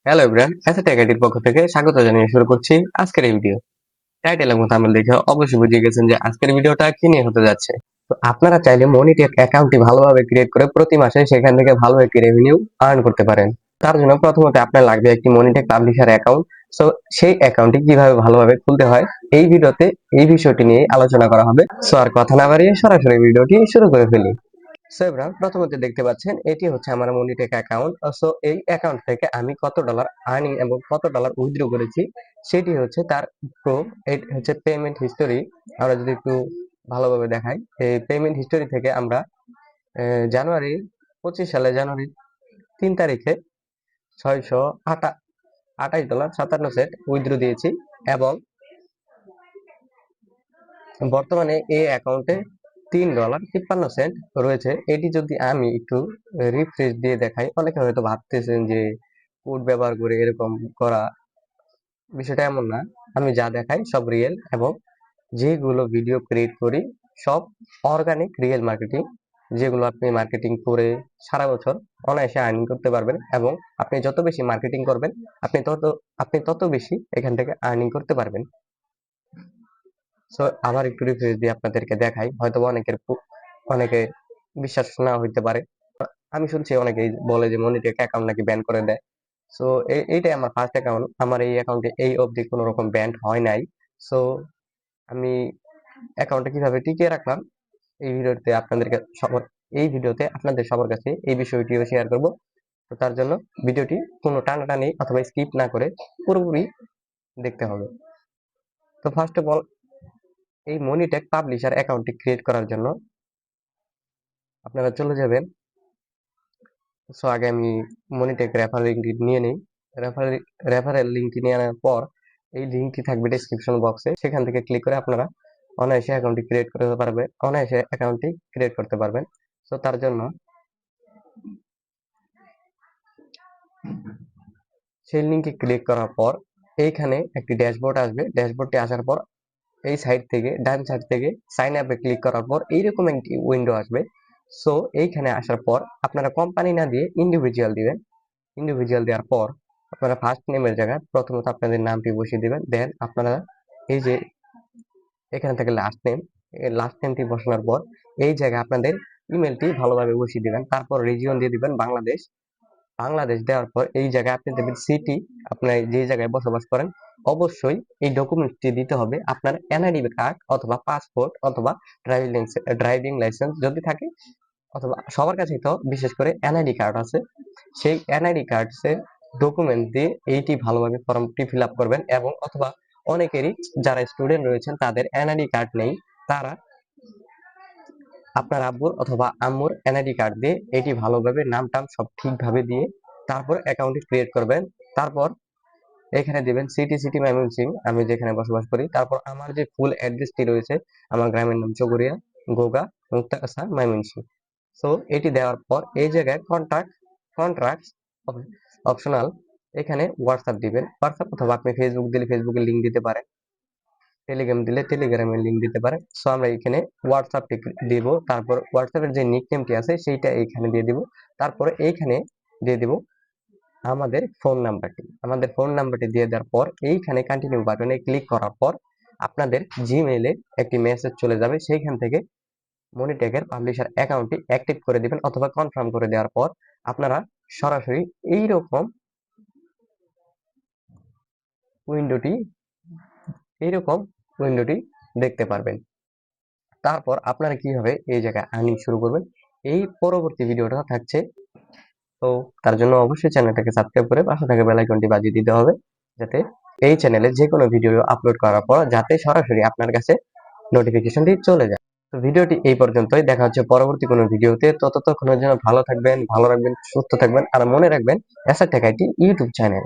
Hello everyone, asset একাডেমির পক্ষ থেকে স্বাগত জানিয়ে শুরু করছি আজকের এই ভিডিও। টাইটেলের মতো আমরা দেখে অবশ্যই বুঝে গেছেন যে আজকের ভিডিওটা কি নিয়ে হতে যাচ্ছে। তো আপনারা চাইলে মনিটেক অ্যাকাউন্টটি ভালোভাবে ক্রিয়েট করে প্রতি মাসে সেখান থেকে ভালো একটি রেভিনিউ আর্ন করতে পারেন। তার জন্য প্রথমত আপনার লাগবে একটি মনিটেক পাবলিশার অ্যাকাউন্ট। সো সেই অ্যাকাউন্টটি কিভাবে ভালোভাবে খুলতে হয় এই ভিডিওতে এই বিষয়টি নিয়ে আলোচনা করা হবে। সো আর কথা না বাড়িয়ে সরাসরি ভিডিওটি শুরু করে ফেলি। সো এবার প্রথমত দেখতে পাচ্ছেন এটি হচ্ছে আমার মনিটেক অ্যাকাউন্ট। সো এই অ্যাকাউন্ট থেকে আমি কত ডলার আর্নিং এবং কত ডলার উইথড্র করেছি সেটি হচ্ছে তার প্রুফ। এটি হচ্ছে পেমেন্ট হিস্টোরি। আমরা যদি একটু ভালোভাবে দেখাই, এই পেমেন্ট হিস্টোরি থেকে আমরা জানুয়ারি 25 সালে জানুয়ারির 3 তারিখে 628.57 উইথড্র দিয়েছি এবং বর্তমানে এই অ্যাকাউন্টে $3.53 রয়েছে। এটি যদি আমি একটু রিফ্রেশ দিয়ে দেখাই, অনেকে হয়তো ভাবতেছেন যে কোড ব্যবহার করে এরকম করা, বিষয়টা এমন না। আমি যা দেখাই সব রিয়েল এবং যেগুলো ভিডিও ক্রিয়েট করি সব অর্গানিক রিয়েল মার্কেটিং, যেগুলো আপনি মার্কেটিং করে সারা বছর অনায়াসে আর্নিং করতে পারবেন এবং আপনি যত বেশি মার্কেটিং করবেন আপনি তত বেশি এখান থেকে আর্নিং করতে পারবেন। সো আবার একটু রিফ্রেশ দিয়ে আপনাদেরকে দেখাই, হয়তো অনেকে বিশ্বাস না হইতে পারে। আমি শুনছি অনেকেই বলে যে মনিটেক অ্যাকাউন্ট নাকি ব্যান করে দেয়। সো এইটাই আমার ফার্স্ট অ্যাকাউন্ট। আমার এই অ্যাকাউন্টে এই অবধি কোনো রকম ব্যান হয় নাই। সো আমি অ্যাকাউন্টে কিভাবে টিকিয়ে রাখলাম এই ভিডিওতে আপনাদের সবার কাছে এই বিষয়টিও শেয়ার করব। তো তার জন্য ভিডিওটি কোনো টানাটানি অথবা স্কিপ না করে পুরোপুরি দেখতে হবে। তো ফার্স্ট অফ অল এই মনিটেক পাবলিশার অ্যাকাউন্টটি ক্রিয়েট করার জন্য আপনারা চলে যাবেন। সো আগে আমি মনিটেক রেফারেল লিঙ্কটি নিয়ে নিই। রেফারেল লিঙ্কটি নিয়ে নেওয়ার পর এই লিঙ্কটি থাকবে ডেসক্রিপশন বক্সে, সেখান থেকে ক্লিক করে আপনারা অনায়াসে অ্যাকাউন্টটি ক্রিয়েট করতে পারবেন। সো তার জন্য সেই লিঙ্কে ক্লিক করার পর এইখানে একটি ড্যাশবোর্ড আসবে। ড্যাশবোর্ডটি আসার পর এই সাইড থেকে ডান সাইড থেকে সাইন আপে ক্লিক করার পর এইরকম একটি উইন্ডো আসবে। সো এইখানে আসার পর আপনারা কোম্পানি না দিয়ে ইন্ডিভিজুয়াল দিবেন। ইন্ডিভিজুয়াল দেওয়ার পর আপনারা ফার্স্ট নেমের জায়গায় প্রথমত আপনাদের নামটি বসিয়ে দিবেন। দেন আপনারা এই যে এখান থেকে লাস্ট নেমটি বসানোর পর এই জায়গায় আপনাদের ইমেলটি ভালোভাবে বসিয়ে দিবেন। তারপর রিজিয়ন দিয়ে দিবেন বাংলাদেশ। বাংলাদেশ দেওয়ার পর এই জায়গায় আপনি দেবেন সিটি, আপনার যে জায়গায় বসবাস করেন। অবশ্যই এই ডকুমেন্টটি দিতে হবে, আপনার এনআইডি কার্ড অথবা পাসপোর্ট অথবা ড্রাইভিং লাইসেন্স যদি থাকে, অথবা সবার কাছেই তো বিশেষ করে এনআইডি কার্ড আছে, সেই এনআইডি কার্ডসের ডকুমেন্ট দিয়ে এইটি ভালোভাবে ফর্মটি ফিল আপ করবেন। এবং অথবা অনেকেরই যারা স্টুডেন্ট রয়েছেন তাদের এনআইডি কার্ড নেই, তারা আপনার আব্বুর অথবা আম্মুর এনআইডি কার্ড দিয়ে এটি ভালোভাবে নাম টাম সব ঠিকভাবে দিয়ে তারপর অ্যাকাউন্টটি ক্রিয়েট করবেন। তারপর এখানে দিবেন সিটি ময়মনসিংহ, আমি যেখানে বসবাস করি। তারপর আমার যে ফুল অ্যাড্রেসটি রয়েছে, আমার গ্রামের নাম চকরিয়া, গোগা, মুক্তাগাছা, ময়মনসিংহ। সো এটি দেওয়ার পর এই জায়গায় কন্ট্রাক্ট অপশনাল, এখানে হোয়াটসঅ্যাপ দিবেন। হোয়াটসঅ্যাপ অথবা আপনি ফেসবুক দিলে ফেসবুকের লিঙ্ক দিতে পারেন, টেলিগ্রাম দিলে টেলিগ্রামের লিঙ্ক দিতে পারেন। সো আমরা এখানে হোয়াটসঅ্যাপটি দিব। তারপর হোয়াটসঅ্যাপের যে নিকনেমটি আছে সেইটা এইখানে দিয়ে দিব। তারপরে এইখানে দিয়ে দিব আমাদের ফোন নাম্বারটি দিয়ে দেওয়ার পর এইখানে কন্টিনিউ বাটনে ক্লিক করার পর আপনাদের জিমেইলে একটি মেসেজ চলে যাবে। সেইখান থেকে মনিটেকের পাবলিশার অ্যাকাউন্টটি অ্যাক্টিভ করে দিবেন অথবা কনফার্ম করে দেওয়ার পর আপনারা সরাসরি এইরকম উইন্ডোটি দেখতে পারবেন। তারপর আপনারা কিভাবে এই জায়গায় আর্নিং শুরু করবেন এই পরবর্তী ভিডিওটা থাকছে। তো তার জন্য অবশ্যই চ্যানেলটাকে সাবস্ক্রাইব করে পাশে থাকা বেল আইকনটি বাজিয়ে দিতে হবে, যাতে এই চ্যানেলে যে কোনো ভিডিও আপলোড করার পর যাতে সরাসরি আপনার কাছে নোটিফিকেশনটি চলে যায়। তো ভিডিওটি এই পর্যন্তই, দেখা হচ্ছে পরবর্তী কোনো ভিডিওতে। ততক্ষণের জন্য ভালো থাকবেন, ভালো রাখবেন, সুস্থ থাকবেন আর মনে রাখবেন Asset Tech IT YouTube channel.